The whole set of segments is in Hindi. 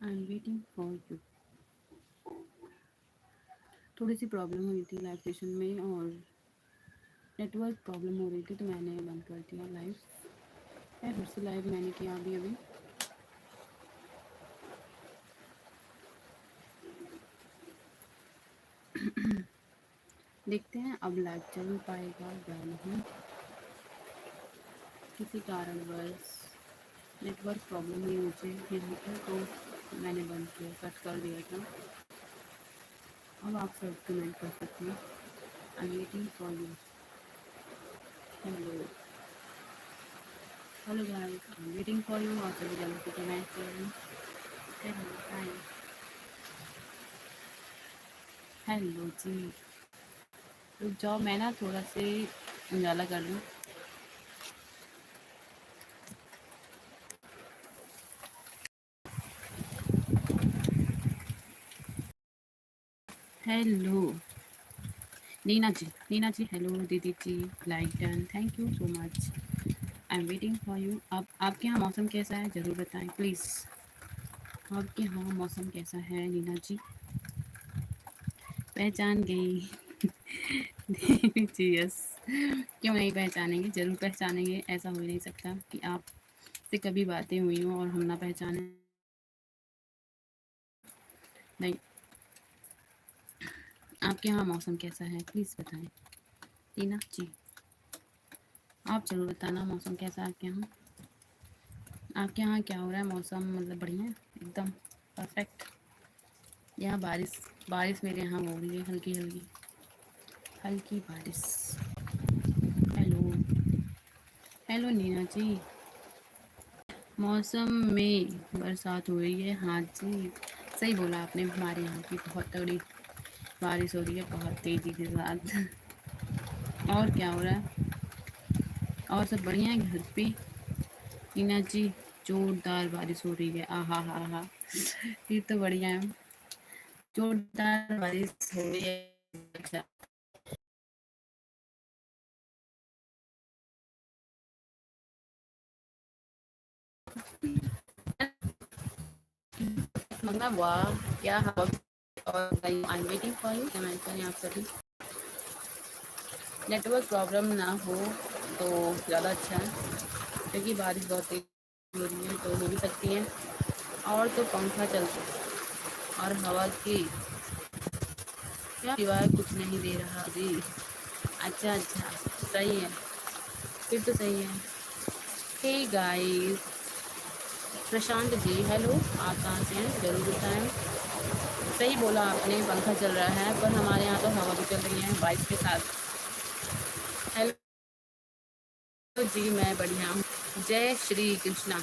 I am waiting for you. थोड़ी सी प्रॉब्लम हुई थी लाइव सेशन में और नेटवर्क प्रॉब्लम हो रही थी, तो मैंने बंद कर दिया लाइव। फिर से लाइव मैंने किया अभी अभी। देखते हैं अब लाइव चल पाएगा या नहीं। किसी कारणवश नेटवर्क प्रॉब्लम हुई मुझे यहाँ पर, तो मैंने बंद किया, कट कर दिया था। अब आप सब कमेंट कर सकते हैं। आई am waiting for you. Hello hello guys, I am waiting for you. आप सभी जल्दी से कमेंट करें। Hello hi. हेलो जी, रुक जाओ, मैं ना थोड़ा से उजाला कर लूँ। Hello Nina ji hello. दीदी जी like done, thank you so much. I am waiting for you. अब आपके यहाँ मौसम कैसा है ज़रूर बताएं प्लीज़। आपके यहाँ मौसम कैसा है नीना जी? पहचान गई। जी यस, क्यों नहीं पहचानेंगे, ज़रूर पहचानेंगे। ऐसा हो ही नहीं सकता कि आप से कभी बातें हुई हों और हम ना पहचाने। नहीं, आपके यहाँ मौसम कैसा है प्लीज़ बताएं। टीना जी आप ज़रूर बताना मौसम कैसा है आपके यहाँ। आपके यहाँ क्या हो रहा है? मौसम मतलब बढ़िया है एकदम परफेक्ट। यहाँ बारिश बारिश मेरे यहाँ हो रही है, हल्की हल्की हल्की बारिश। हेलो हेलो नीना जी। मौसम में बरसात हो रही है, हाँ जी सही बोला आपने। हमारे यहाँ की बहुत तगड़ी बारिश हो रही है, बहुत तेज़ी के साथ। और क्या हो रहा है? और सब बढ़िया है घर पे? नीना जी जोरदार बारिश हो रही है, आ हा हा। ये तो बढ़िया है, जोरदार बारिश हो रही है। अच्छा, मतलब वाह क्या हवा। और आई am waiting for you, comment करें आप सभी। नेटवर्क प्रॉब्लम ना हो तो ज़्यादा अच्छा है, क्योंकि बारिश बहुत तेज़ हो रही है तो हो भी सकती है। और तो पंखा चलता है और हवा की क्या सिवाय कुछ नहीं दे रहा जी। अच्छा अच्छा, सही है, फिर तो सही है। Hey guys, Prashant ji hello, आप कहाँ से हैं ज़रूर बताएं। सही बोला आपने, पंखा चल रहा है, पर हमारे यहाँ तो हवा भी चल रही है बारिश के साथ। हेलो जी, मैं बढ़िया हूँ। जय Shri Krishna.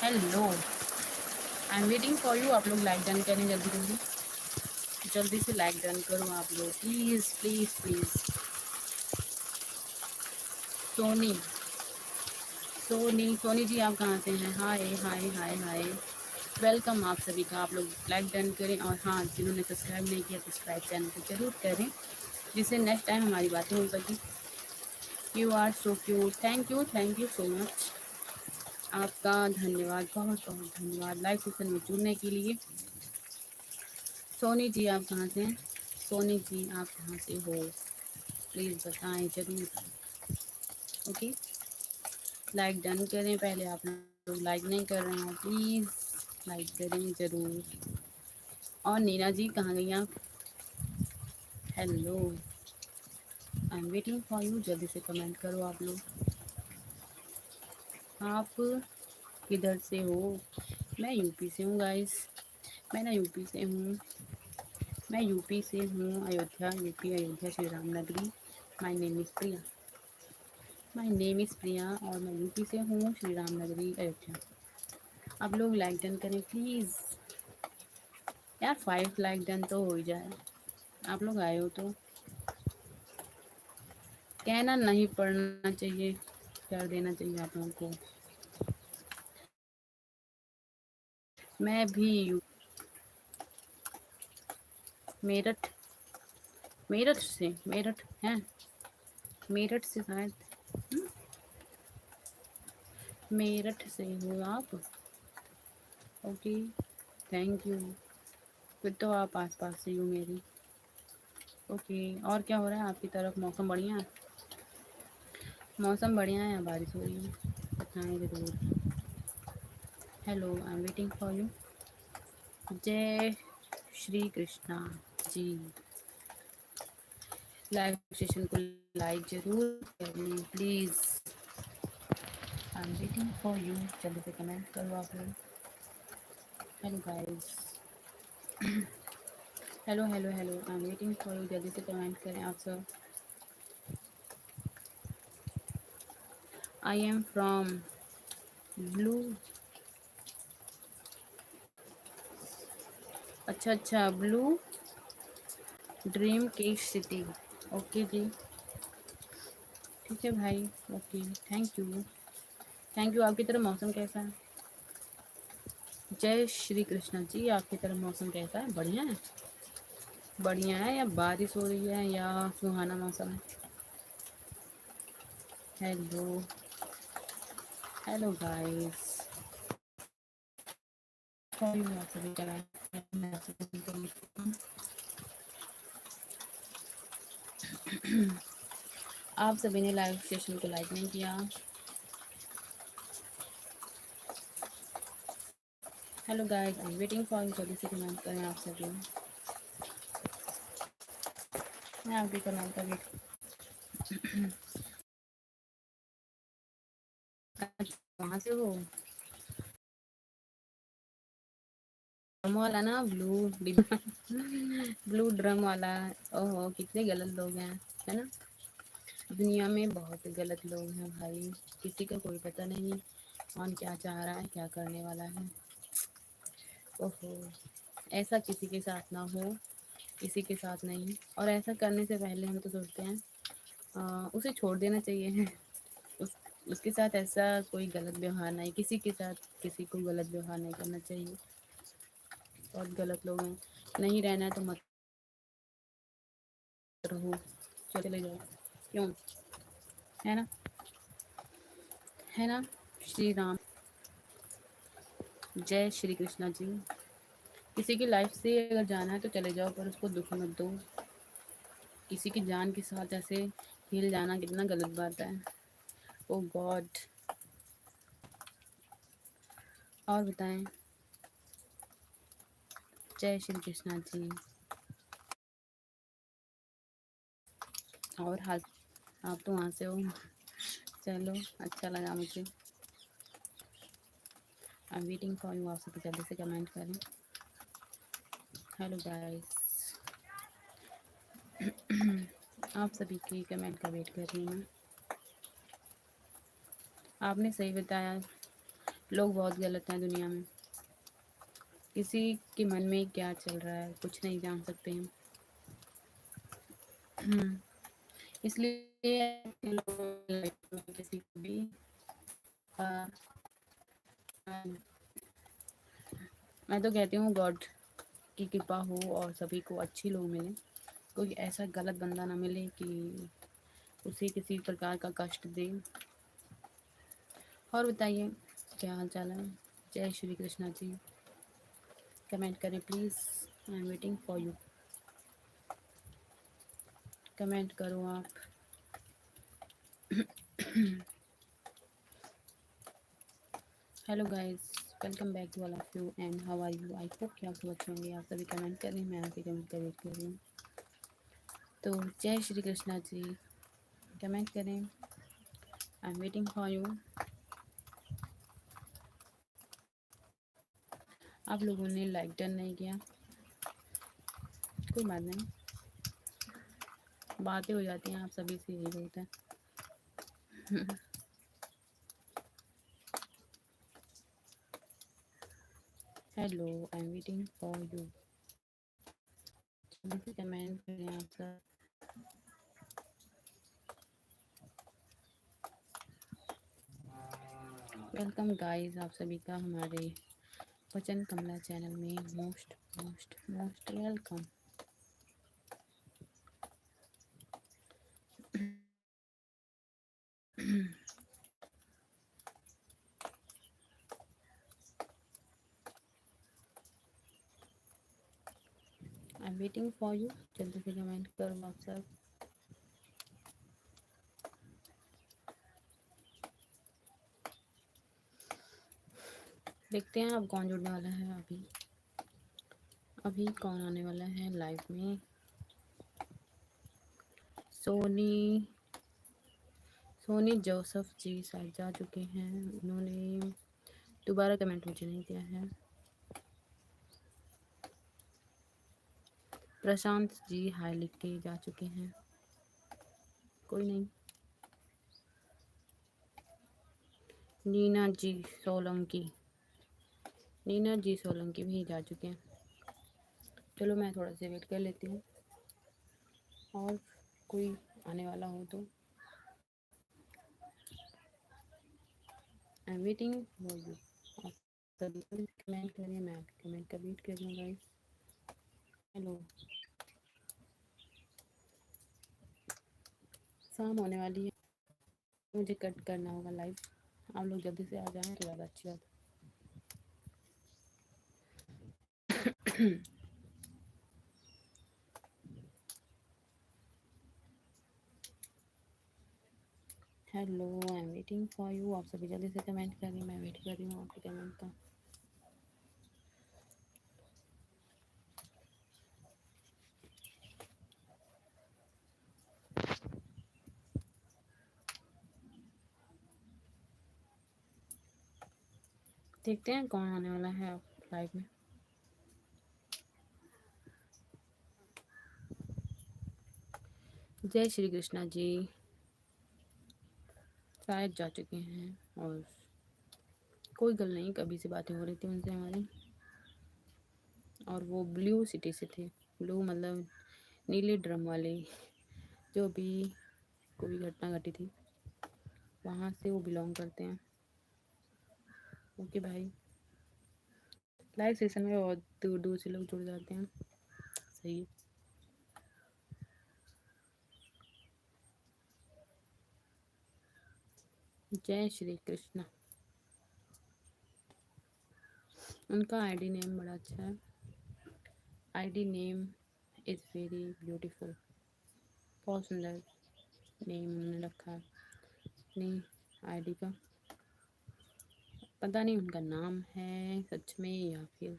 Hello, I am waiting for you. आप लोग लाइक डन करें जल्दी जल्दी, जल्दी से लाइक डन करो आप लोग please please please. Soni Soni ji आप कहाँ से हैं? हाय हाय हाय हाय, वेलकम आप सभी का। आप लोग लाइक डन करें और हाँ, जिन्होंने सब्सक्राइब नहीं किया सब्सक्राइब चैनल को जरूर करें, जिससे नेक्स्ट टाइम हमारी बातें हो सकें। You are so cute, thank you so much. आपका धन्यवाद, बहुत बहुत धन्यवाद लाइव सेशन में जुड़ने के लिए। सोनी जी आप कहाँ से हैं? सोनी जी आप कहाँ से हो प्लीज़ बताएं जरूर। ओके, लाइक डन करें, पहले आप लोग लाइक नहीं कर रहे हैं, प्लीज़ लाइक करें ज़रूर। और नीना जी कहाँ गई आप? Hello, I am waiting for you, जल्दी से कमेंट करो आप लोग। आप किधर से हो? मैं यूपी से हूँ गाइस, मैं ना यूपी से हूँ, मैं यूपी से हूँ, अयोध्या यूपी, अयोध्या श्री राम नगरी। My name is Priya, my name is Priya और मैं यूपी से हूँ, श्री राम नगरी अयोध्या। आप लोग लाइक डन करें प्लीज़ यार, 5 लाइक डन तो हो ही जाए। आप लोग आए हो तो कहना नहीं पड़ना चाहिए, कर देना चाहिए आप लोगों को। मैं भी मेरठ, मेरठ से, मेरठ हैं, मेरठ से शायद। हम्म, मेरठ से हो आप? Okay, thank you. फिर तो आप आस पास से ही हो मेरी। ओके, और क्या हो रहा है आपकी तरफ? मौसम बढ़िया है? मौसम बढ़िया है या बारिश हो रही है? बताएं ज़रूर। Hello, I am waiting for you. जय श्री कृष्णा जी। लाइव सेशन को लाइक जरूर करनी please. I am waiting for you. जल्दी से कमेंट करो आप लोग। Hello guys. Hello hello hello, I am waiting for you. जल्दी से कमेंट करें आप सब। I am from blue. अच्छा अच्छा, ब्लू ड्रीम की सिटी। ओके जी, ठीक है भाई। Okay, thank you. Thank you. आपकी तरफ मौसम कैसा है? जय श्री कृष्ण जी। आपकी तरफ मौसम कैसा है? बढ़िया है? बढ़िया है या बारिश हो रही है या सुहाना मौसम है? Hello hello guys. आप सभी ने लाइव सेशन को लाइक नहीं किया। Hello guys, I am waiting for you. जल्दी से कमेंट करें आप सभी। मैं आपके कमेंट का वेट। कहाँ से हो? ड्रम वाला ना, ब्लू ड्रम वाला। ओहो, कितने गलत लोग हैं, है ना? दुनिया में बहुत गलत लोग हैं भाई। किसी का कोई पता नहीं कौन क्या चाह रहा है, क्या करने वाला है। ओहो, ऐसा किसी के साथ ना हो, किसी के साथ नहीं। और ऐसा करने से पहले हम तो सोचते हैं उसे छोड़ देना चाहिए। उस उसके साथ ऐसा कोई गलत व्यवहार नहीं, किसी के साथ किसी को गलत व्यवहार नहीं करना चाहिए। बहुत गलत लोग हैं। नहीं रहना है तो मत रहो, चले जाओ। क्यों? है ना? है ना? श्री राम। जय श्री कृष्णा जी। किसी की लाइफ से अगर जाना है तो चले जाओ, पर उसको दुख मत दो। किसी की जान के साथ ऐसे हिल जाना कितना गलत बात है। ओ गॉड। और बताएं। जय श्री कृष्णा जी। और हाल? आप तो वहाँ से हो। चलो, अच्छा लगा मुझे। आई एम वेटिंग फॉर यू। आप सभी जल्दी से कमेंट करें। Hello guys. आप सभी की कमेंट का वेट कर रही हूँ। आपने सही बताया, लोग बहुत गलत हैं दुनिया में। किसी के मन में क्या चल रहा है कुछ नहीं जान सकते हम। इसलिए किसी को भी आ, आ, मैं तो कहती हूँ गॉड की कृपा हो और सभी को अच्छे लोग मिले। कोई ऐसा गलत बंदा ना मिले कि उसे किसी प्रकार का कष्ट दे। और बताइए, क्या हाल चाल है? जय श्री कृष्णा जी। कमेंट करें please. I am waiting for you. Comment करो आप। Hello guys, welcome back to all of you and how are you? I hope कि आप सब अच्छे होंगे। आप सभी कमेंट करें, मैं आपके कमेंट का वेट कर रही हूँ। तो जय श्री कृष्णा जी, कमेंट करें। आई एम वेटिंग फॉर यू। आप लोगों ने लाइक डन नहीं किया, कोई बात नहीं, बातें हो जाती हैं, आप सभी से यही होता है। Hello, I am waiting for you. Comment करें आप सब। वेलकम गाइस, आप सभी का हमारे वचन कमला चैनल में most most most welcome. I am waiting for you, जल्दी से कमेंट करो आप सब। देखते हैं अब कौन जुड़ने वाला है। अभी कौन आने वाला है लाइव में। सोनी जोसेफ जी शायद जा चुके हैं, उन्होंने दोबारा कमेंट मुझे नहीं किया है। प्रशांत जी हाय लिख के जा चुके हैं, कोई नहीं। नीना जी सोलंकी भी जा चुके हैं। चलो मैं थोड़ा सा वेट कर लेती हूँ, और कोई आने वाला हो तो। आई एम वेटिंग फॉर यू। आप सभी कमेंट करिए, मैं आपके कमेंट का वेट कर रही हूँ गाइस। हेलो, शाम होने वाली है, मुझे कट करना होगा लाइव। आप लोग जल्दी से आ जाएं तो ज़्यादा अच्छी बात। Hello, I am waiting for you. आप सभी जल्दी से कमेंट करिए, मैं वेट कर रही हूँ आपके कमेंट का। देखते हैं कौन आने वाला है लाइव में। जय श्री कृष्णा जी शायद जा चुके हैं, और कोई गल नहीं, कभी से बातें हो रही थी उनसे हमारी, और वो ब्लू सिटी से थे। ब्लू मतलब नीले ड्रम वाले, जो भी कोई घटना घटी थी वहाँ से वो बिलोंग करते हैं। ओके भाई, लाइव सेशन में बहुत दूर दूर से लोग जुड़ जाते हैं, सही है। जय श्री कृष्णा। उनका आईडी नेम बड़ा अच्छा है, ID name is very beautiful. बहुत सुंदर नेम उन्होंने रखा है अपनी आईडी का। पता नहीं उनका नाम है सच में या फिर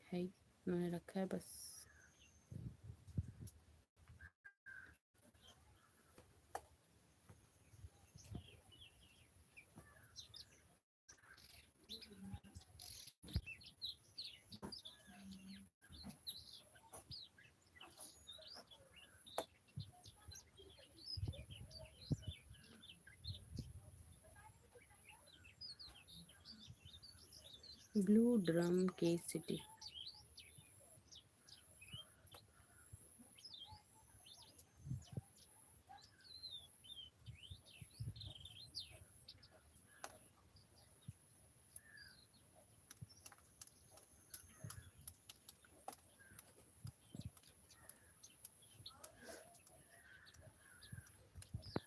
है, उन्होंने रखा है बस। ब्लू ड्रम के city.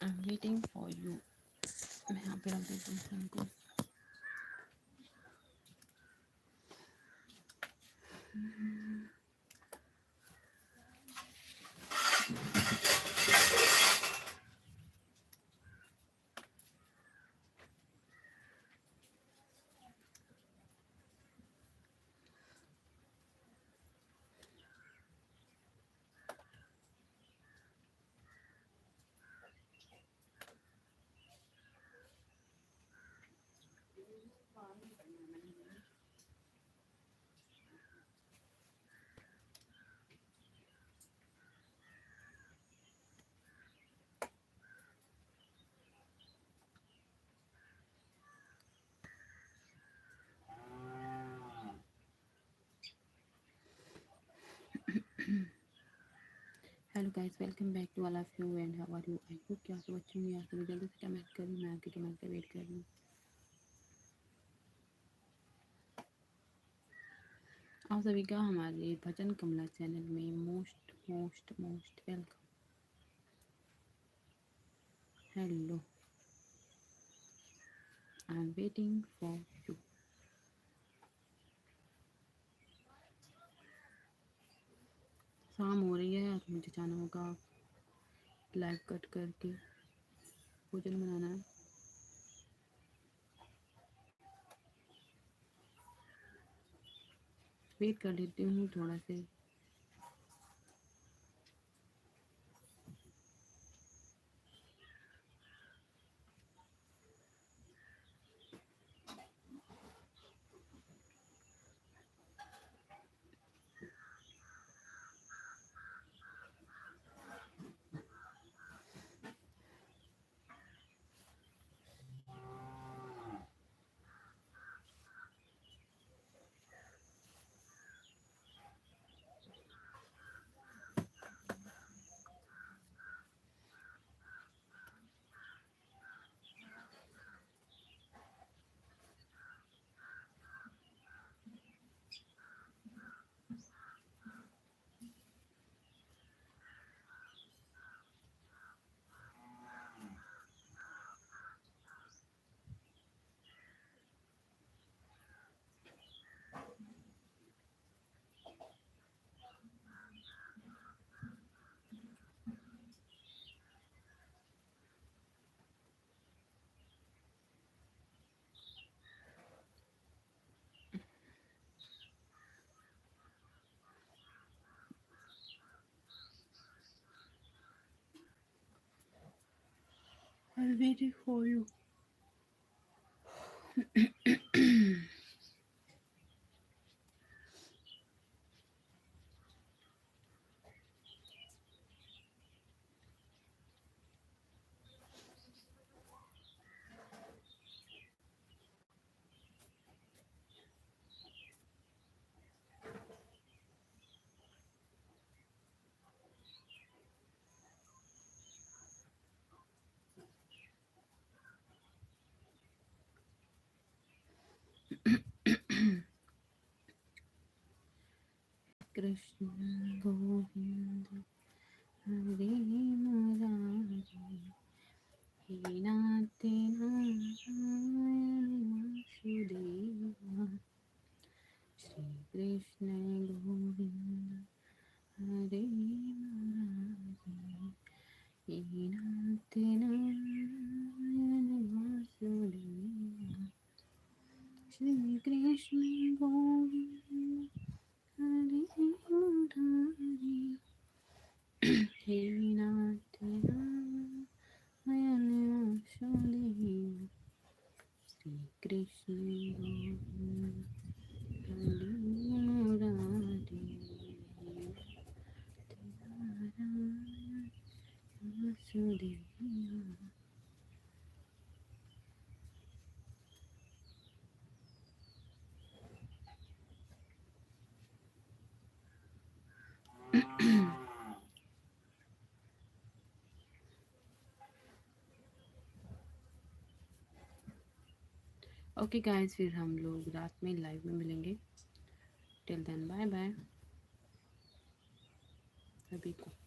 I am waiting for you. मैं यहाँ पे रख देती हूँ फोन को। Hello guys, welcome back to all of you and how are you. I hope कि आप सब अच्छे होंगे। आप सभी जल्दी से कमेंट करें, मैं आपके कमेंट का वेट कर रही हूँ। आप सभी का हमारे भजन कमला चैनल में most most most welcome. Hello, I am waiting for you. मुझे जाना होगा लाइव कट करके भोजन बनाना है। वेट कर लेती हूँ थोड़ा से। I'm waiting for you. Krishna Govind हरे मुरारी हे नाथ नारायण वासुदेवा श्री कृष्ण गोविंद हरे मुरारी हे नाथ नारायण वासुदेवा श्री कृष्ण गोविंद हरे मुरारी हे नाथ नारायण वासुदेवा श्री कृष्ण गोविंद हरे मुरारी नारायण वासुदेवा। ओके गाइस, फिर हम लोग रात में लाइव में मिलेंगे। टिल देन बाय बाय सभी को।